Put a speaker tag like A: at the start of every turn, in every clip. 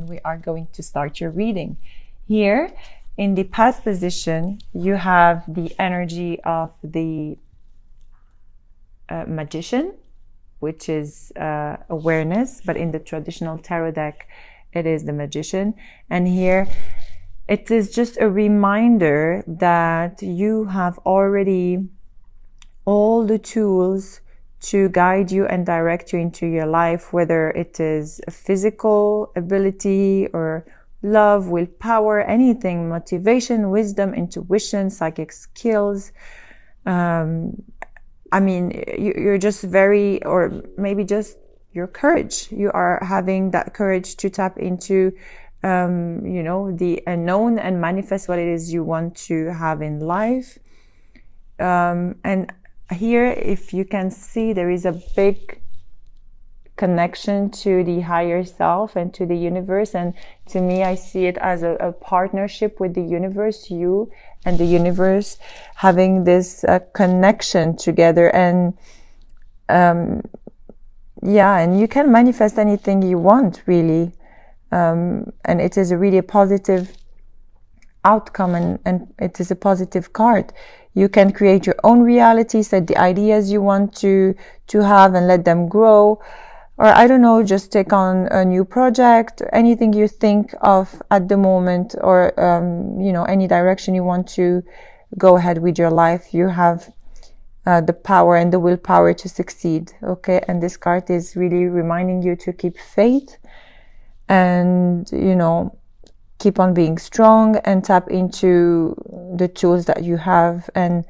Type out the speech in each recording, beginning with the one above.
A: and we are going to start your reading. Here in the past position, you have the energy of the magician, which is awareness, but in the traditional tarot deck, it is the magician. And here it is just a reminder that you have already all the tools to guide you and direct you into your life, whether it is a physical ability or love, willpower, anything, motivation, wisdom, intuition, psychic skills. I mean, you're just very, or maybe just your courage. You are having that courage to tap into, you know, the unknown and manifest what it is you want to have in life. And here, if you can see, there is a big connection to the higher self and to the universe. And to me, I see it as a partnership with the universe, you and the universe having this connection together. And yeah, and you can manifest anything you want, really. And it is a really positive outcome, and it is a positive card. You can create your own reality, set the ideas you want to have and let them grow. Or I don't know, just take on a new project, anything you think of at the moment, or, you know, any direction you want to go ahead with your life. You have the power and the willpower to succeed. Okay. And this card is really reminding you to keep faith and, you know, keep on being strong and tap into the tools that you have. And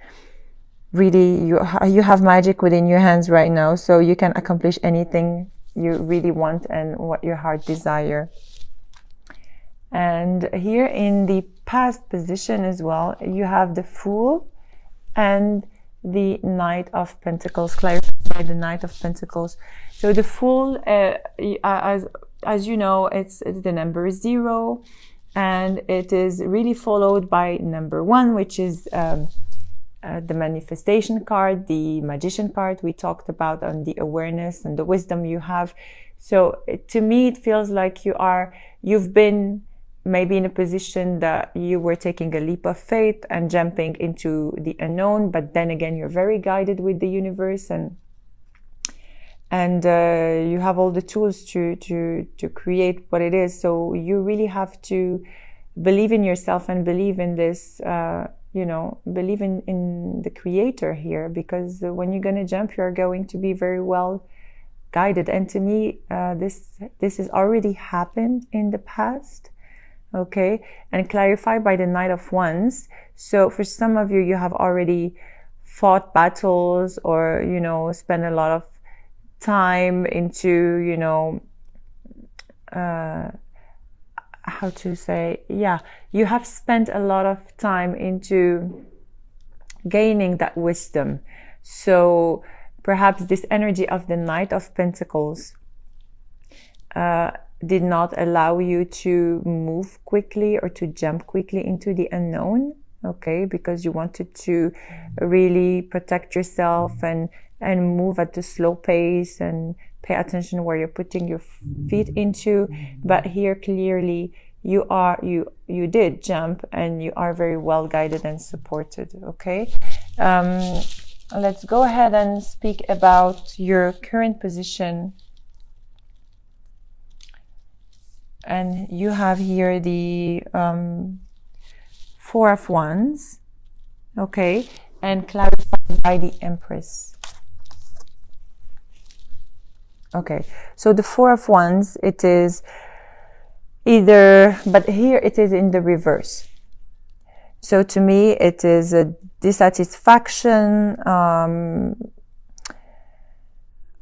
A: really, you have magic within your hands right now, so you can accomplish anything you really want and what your heart desire. And here in the past position as well, you have the Fool and the Knight of Pentacles. Clarify the Knight of Pentacles. So the Fool, as you know, it's the number 0, and it is really followed by number 1, which is the manifestation card, the magician card we talked about, on the awareness and the wisdom you have. So to me, it feels like you've been maybe in a position that you were taking a leap of faith and jumping into the unknown, but then again, you're very guided with the universe, and you have all the tools to create what it is. So you really have to believe in yourself and believe in this, you know, believe in the creator here, because when you're going to jump, you're going to be very well guided. And to me, this has already happened in the past. Okay. And clarify by the Knight of Wands. So for some of you, you have already fought battles, or, you know, spent a lot of time into, you know, how to say, yeah, you have spent a lot of time into gaining that wisdom. So perhaps this energy of the Knight of Pentacles did not allow you to move quickly or to jump quickly into the unknown, okay, because you wanted to really protect yourself and move at the slow pace and pay attention where you're putting your feet into. But here clearly you did jump, and you are very well guided and supported. Okay. Let's go ahead and speak about your current position. And you have here the 4 of Wands. Okay. And clarified by the Empress. Okay, so the 4 of Wands, it is either, but here it is in the reverse. So to me, it is a dissatisfaction,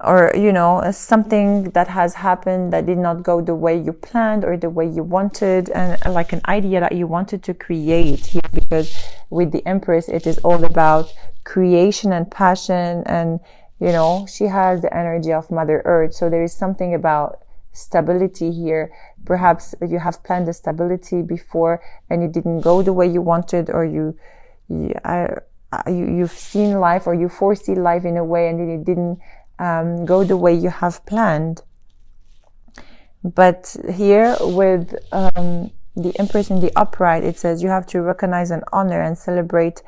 A: or, you know, something that has happened that did not go the way you planned or the way you wanted, and like an idea that you wanted to create here, because with the Empress, it is all about creation and passion, and you know, she has the energy of Mother Earth. So there is something about stability here. Perhaps you have planned the stability before and it didn't go the way you wanted, or you've seen life, or you foresee life in a way and then it didn't go the way you have planned. But here with the Empress in the upright, it says you have to recognize and honor and celebrate,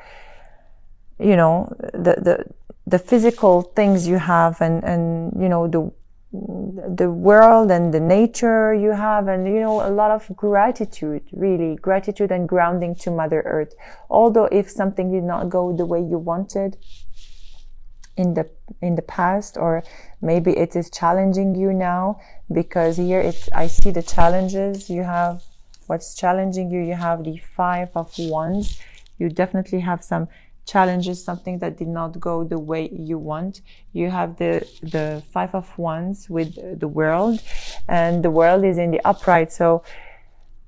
A: you know, the physical things you have, and you know, the world and the nature you have, and you know, a lot of gratitude, really gratitude and grounding to Mother Earth. Although if something did not go the way you wanted in the past, or maybe it is challenging you now, because here I see the challenges you have. What's challenging you? You have the Five of Wands. You definitely have some challenges, something that did not go the way you want. You have the Five of Wands with the World, and the World is in the upright. So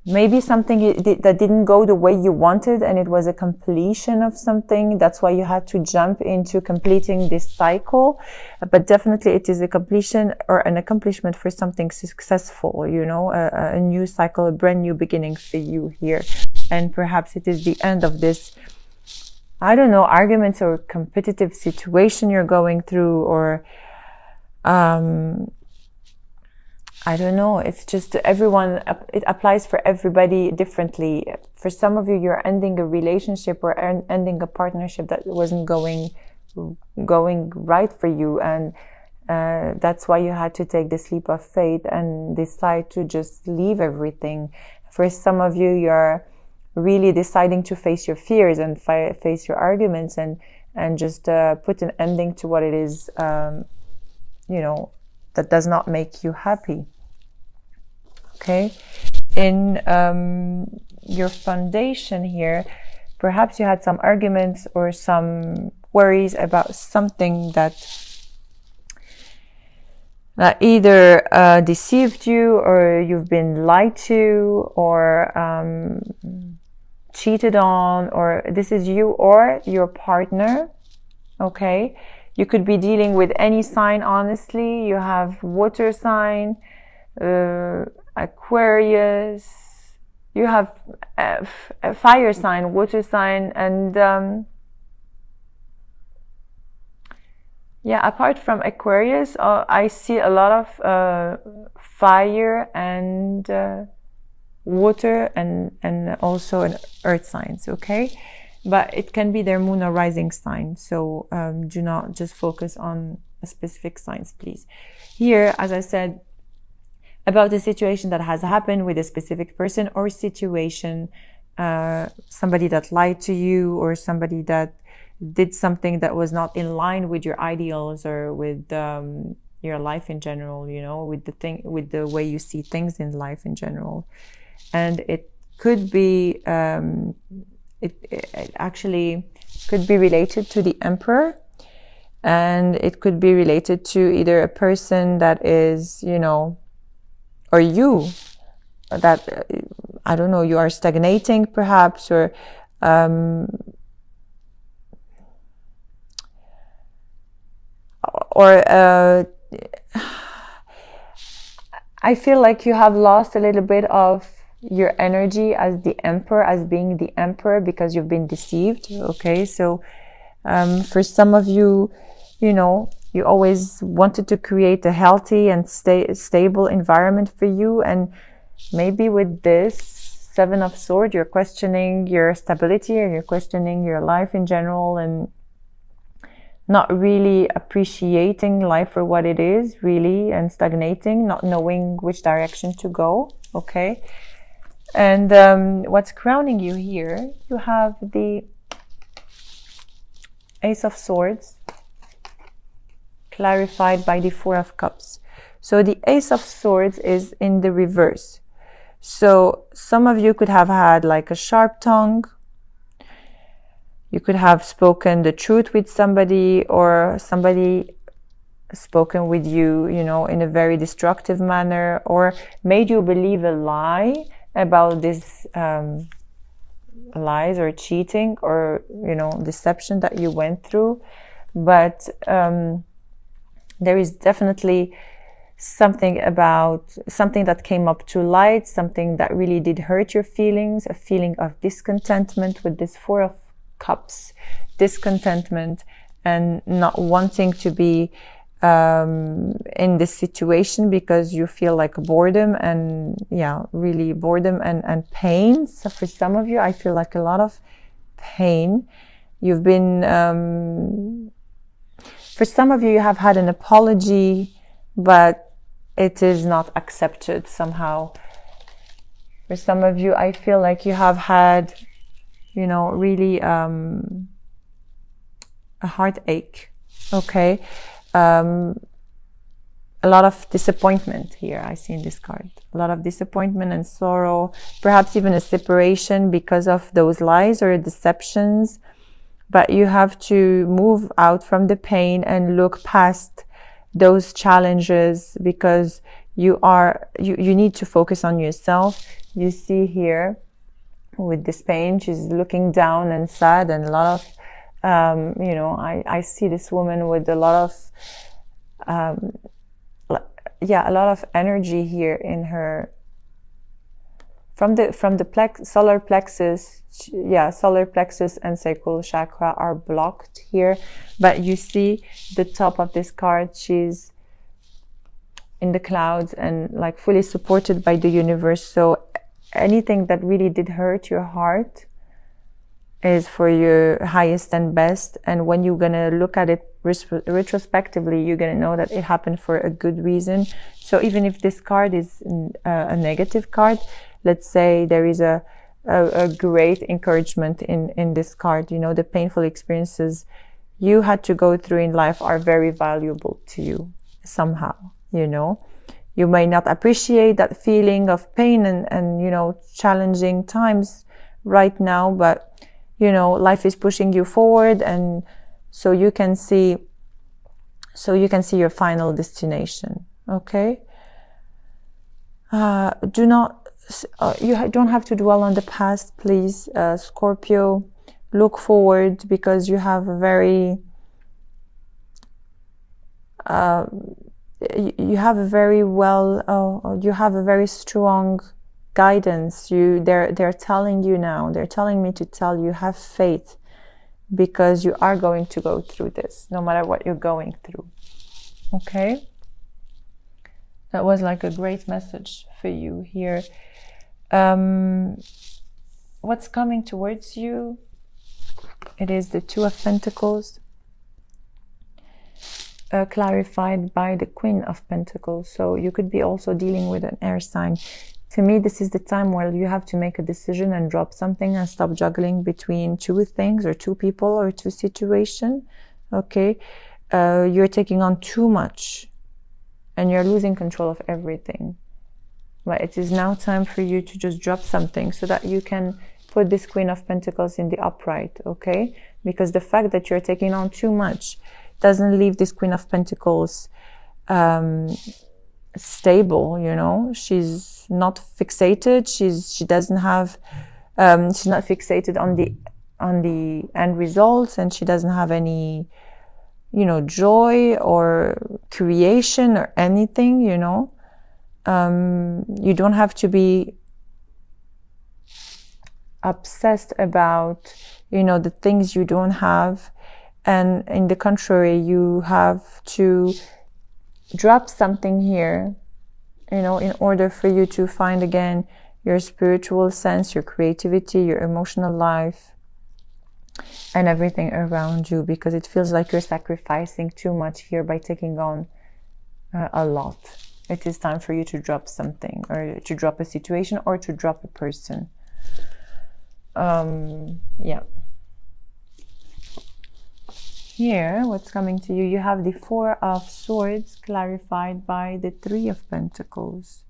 A: maybe something that didn't go the way you wanted, and it was a completion of something. That's why you had to jump into completing this cycle. But definitely it is a completion or an accomplishment for something successful, you know, a new cycle, a brand new beginning for you here. And perhaps it is the end of this, I don't know, arguments or competitive situation you're going through, or I don't know. It's just everyone, it applies for everybody differently. For some of you, you're ending a relationship or ending a partnership that wasn't going right for you. And that's why you had to take this leap of faith and decide to just leave everything. For some of you, you're really deciding to face your fears and face your arguments and just put an ending to what it is, you know, that does not make you happy. Okay. In your foundation here, perhaps you had some arguments or some worries about something that either deceived you, or you've been lied to, or cheated on, or this is you or your partner. Okay. You could be dealing with any sign, honestly. You have water sign, Aquarius, you have a fire sign, water sign, and yeah, apart from Aquarius, I see a lot of fire and water and also an earth signs, okay? But it can be their moon or rising sign, so do not just focus on a specific signs, please. Here, as I said, about a situation that has happened with a specific person or situation, somebody that lied to you, or somebody that did something that was not in line with your ideals or with your life in general, you know, with the way you see things in life in general. And it could be it actually could be related to the Emperor, and it could be related to either a person that is, you know, or you, that I don't know, you are stagnating perhaps, or I feel like you have lost a little bit of your energy as the Emperor, as being the Emperor, because you've been deceived. Okay, so for some of you, you know, you always wanted to create a healthy and stable environment for you, and maybe with this Seven of Swords, you're questioning your stability, and you're questioning your life in general, and not really appreciating life for what it is, really, and stagnating, not knowing which direction to go. Okay. And what's crowning you here, you have the Ace of Swords, clarified by the Four of Cups. So the Ace of Swords is in the reverse. So some of you could have had like a sharp tongue. You could have spoken the truth with somebody, or somebody spoken with you, you know, in a very destructive manner, or made you believe a lie about this lies or cheating or, you know, deception that you went through. But there is definitely something that came up to light, something that really did hurt your feelings, a feeling of discontentment with this Four of Cups, discontentment and not wanting to be in this situation because you feel like boredom and really boredom and pain. So for some of you, I feel like a lot of pain. You've been, for some of you, you have had an apology, but it is not accepted somehow. For some of you, I feel like you have had, really a heartache. Okay. A lot of disappointment here I see in this card. A lot of disappointment and sorrow, perhaps even a separation because of those lies or deceptions. But you have to move out from the pain and look past those challenges because you need to focus on yourself. You see here with this pain, she's looking down and sad, and a lot of I see this woman with a lot of, a lot of energy here in her, from the solar plexus, solar plexus and sacral chakra are blocked here. But you see the top of this card, she's in the clouds and like fully supported by the universe. So anything that really did hurt your heart is for your highest and best. And when you're going to look at it retrospectively, you're going to know that it happened for a good reason. So even if this card is a negative card, let's say there is a great encouragement in this card. The painful experiences you had to go through in life are very valuable to you somehow. You may not appreciate that feeling of pain and challenging times right now, but life is pushing you forward, and so you can see your final destination. Okay. You don't have to dwell on the past, please, Scorpio. Look forward, because you have a very you have a very strong guidance. They're telling you now, they're telling me to tell you, have faith, because you are going to go through this no matter what you're going through. Okay, that was like a great message for you here. What's coming towards you? It is the Two of Pentacles, clarified by the Queen of Pentacles. So you could be also dealing with an air sign. To me, this is the time where you have to make a decision and drop something and stop juggling between two things or two people or two situations. Okay, you're taking on too much and you're losing control of everything. But it is now time for you to just drop something so that you can put this Queen of Pentacles in the upright. Okay, because the fact that you're taking on too much doesn't leave this Queen of Pentacles stable. She's not fixated. She doesn't have she's not fixated on the end results, and she doesn't have any joy or creation or anything. You don't have to be obsessed about the things you don't have, and in the contrary, you have to drop something here, in order for you to find again your spiritual sense, your creativity, your emotional life, and everything around you, because it feels like you're sacrificing too much here by taking on a lot. It is time for you to drop something, or to drop a situation, or to drop a person. Yeah. Here, what's coming to you? You have the Four of Swords, clarified by the Three of Pentacles.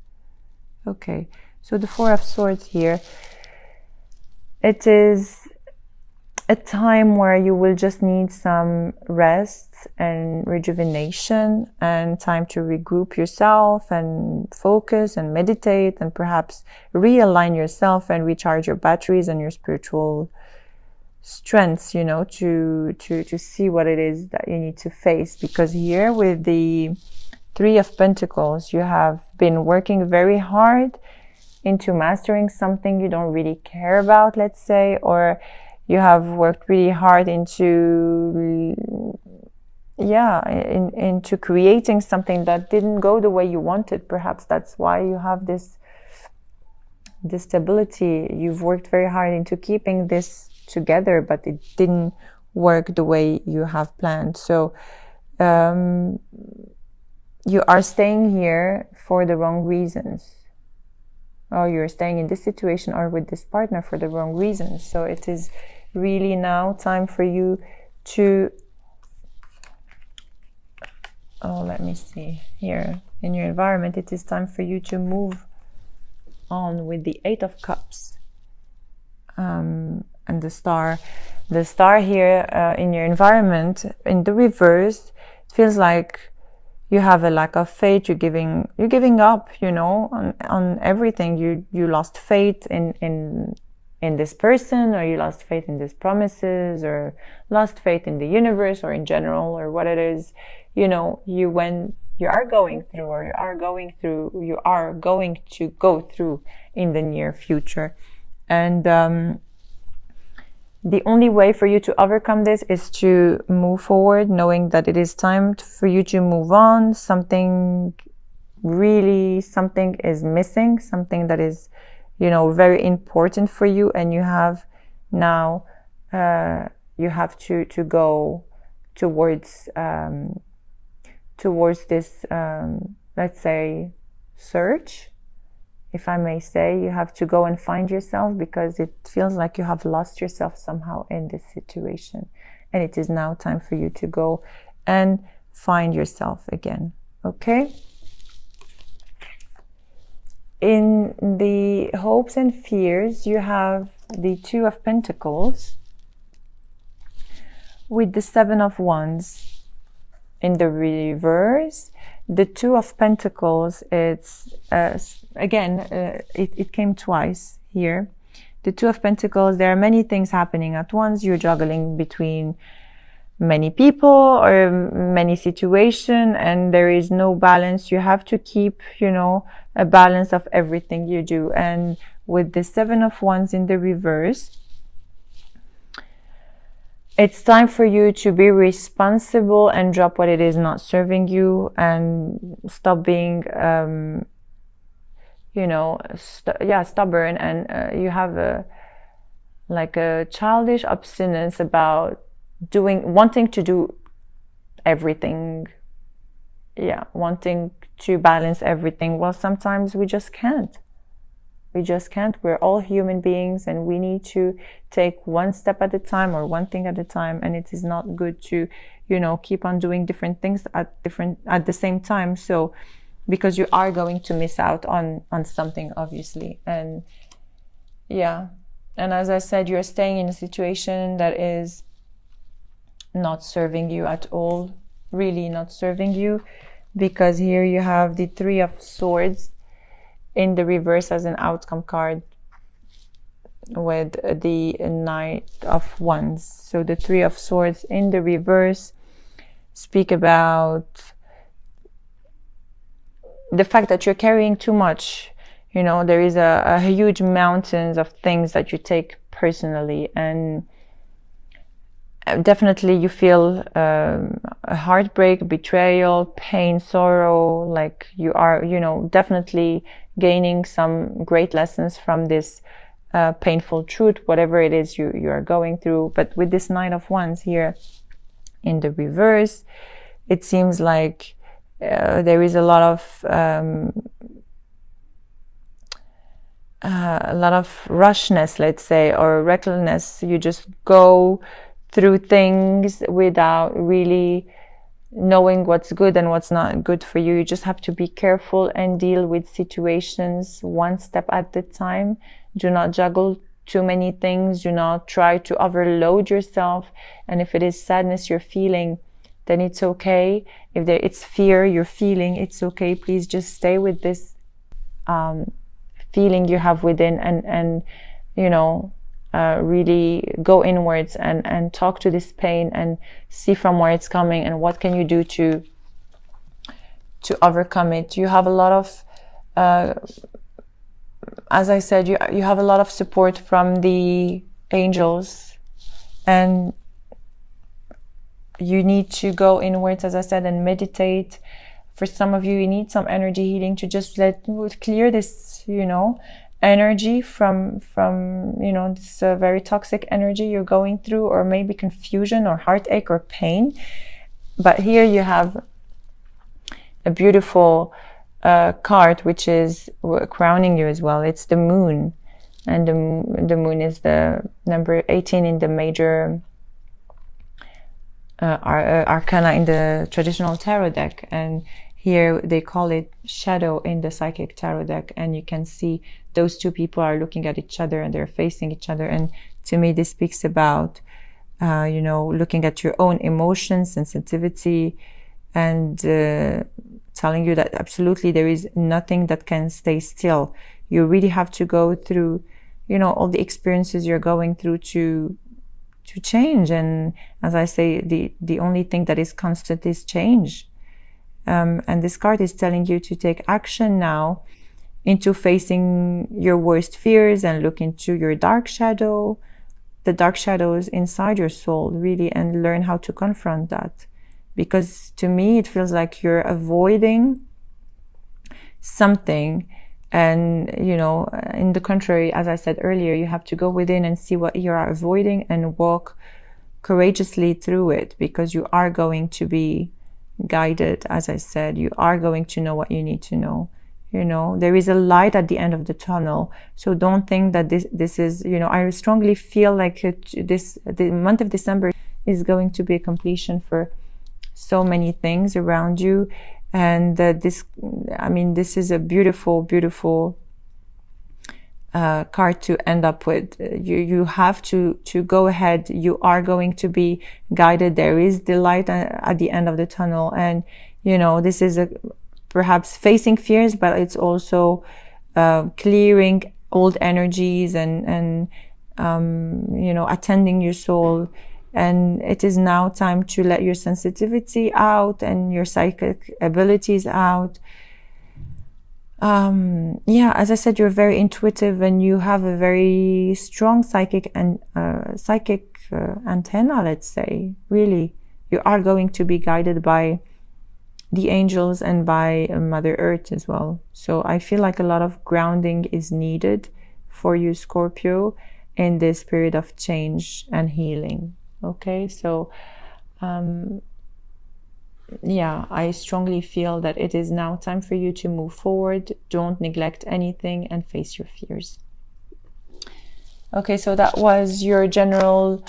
A: Okay, so the Four of Swords here, it is a time where you will just need some rest and rejuvenation, and time to regroup yourself and focus and meditate, and perhaps realign yourself and recharge your batteries and your spiritual strengths, to see what it is that you need to face. Because here with the Three of Pentacles, you have been working very hard into mastering something you don't really care about, let's say, or you have worked really hard into yeah, into creating something that didn't go the way you wanted. Perhaps that's why you have this stability. You've worked very hard into keeping this together, but it didn't work the way you have planned. So you are staying here for the wrong reasons, or you're staying in this situation or with this partner for the wrong reasons. So it is really now time for you to, let me see here in your environment, it is time for you to move on with the Eight of Cups and the Star. The Star here in your environment in the reverse, it feels like you have a lack of faith. You're giving up, you know, on everything. You lost faith in this person, or you lost faith in these promises, or lost faith in the universe, or in general, or what it is. You know, you are going to go through in the near future. And the only way for you to overcome this is to move forward, knowing that it is time for you to move on. Something is missing, something that is, you know, very important for you, and you have now, you have to go towards this, let's say, search. If I may say, you have to go and find yourself, because it feels like you have lost yourself somehow in this situation. And it is now time for you to go and find yourself again. Okay? In the hopes and fears, you have the Two of Pentacles with the Seven of Wands in the reverse. The Two of Pentacles, it's again, it came twice here. The Two of Pentacles, there are many things happening at once. You're juggling between many people or many situations, and there is no balance. You have to keep, you know, a balance of everything you do. And with the Seven of Wands in the reverse, it's time for you to be responsible and drop what it is not serving you, and stop being, you know, stubborn. And you have a childish obstinance about wanting to do everything. Yeah, wanting to balance everything. Well, sometimes we just can't. We're all human beings, and we need to take one step at a time, or one thing at a time. And it is not good to, you know, keep on doing different things at the same time. So, because you are going to miss out on something, obviously. And yeah, and as I said, you're staying in a situation that is not serving you at all, really not serving you, because here you have the Three of Swords in the reverse as an outcome card with the Knight of Wands. So the Three of Swords in the reverse speak about the fact that you're carrying too much. You know, there is a huge mountains of things that you take personally, and definitely you feel a heartbreak, betrayal, pain, sorrow, like you are, you know, definitely gaining some great lessons from this painful truth, whatever it is you are going through. But with this Knight of Wands here in the reverse, it seems like there is a lot of rushness, let's say, or recklessness. You just go through things without really knowing what's good and what's not good for you. You just have to be careful and deal with situations one step at a time. Do not juggle too many things. Do not try to overload yourself. And if it is sadness you're feeling, then it's okay. If it's fear you're feeling, it's okay. Please just stay with this feeling you have within, and you know, really go inwards and talk to this pain and see from where it's coming, and what can you do to overcome it. You have a lot of, as I said, you have a lot of support from the angels, and you need to go inwards, as I said, and meditate. For some of you, you need some energy healing to just clear this, you know, energy from you know, this very toxic energy you're going through, or maybe confusion or heartache or pain. But here you have a beautiful card which is crowning you as well. It's the moon, and the moon is the number 18 in the major arcana in the traditional tarot deck, and here they call it shadow in the psychic tarot deck. And you can see those two people are looking at each other and they're facing each other. And to me, this speaks about you know, looking at your own emotions, sensitivity, and telling you that absolutely there is nothing that can stay still. You really have to go through, you know, all the experiences you're going through to change. And as I say, the only thing that is constant is change. And this card is telling you to take action now into facing your worst fears and look into your dark shadow, the dark shadows inside your soul, really, and learn how to confront that. Because to me, it feels like you're avoiding something. And, you know, in the contrary, as I said earlier, you have to go within and see what you are avoiding and walk courageously through it, because you are going to be guided. As I said, you are going to know what you need to know. You know, there is a light at the end of the tunnel. So don't think that this is, you know, I strongly feel like the month of December is going to be a completion for so many things around you. And this is a beautiful, beautiful card to end up with. You have to go ahead. You are going to be guided. There is the light at the end of the tunnel. And, you know, this is perhaps facing fears, but it's also clearing old energies and you know, attending your soul. And it is now time to let your sensitivity out and your psychic abilities out. Yeah, as I said, you're very intuitive and you have a very strong psychic and antenna, let's say. Really, you are going to be guided by the angels and by Mother Earth as well. So I feel like a lot of grounding is needed for you, Scorpio, in this period of change and healing. Okay, so yeah, I strongly feel that it is now time for you to move forward. Don't neglect anything and face your fears. Okay, so that was your general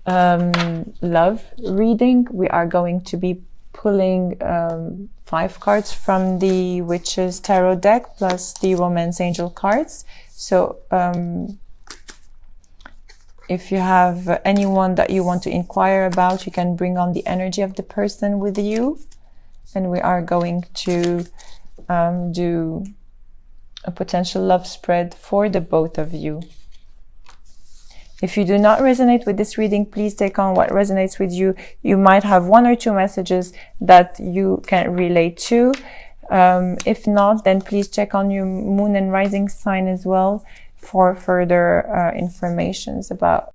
A: love reading. We are going to be pulling 5 cards from the Witches Tarot deck plus the Romance Angel cards. So if you have anyone that you want to inquire about, you can bring on the energy of the person with you. And we are going to do a potential love spread for the both of you. If you do not resonate with this reading, please take on what resonates with you. You might have 1 or 2 messages that you can relate to. If not, then please check on your moon and rising sign as well for further information about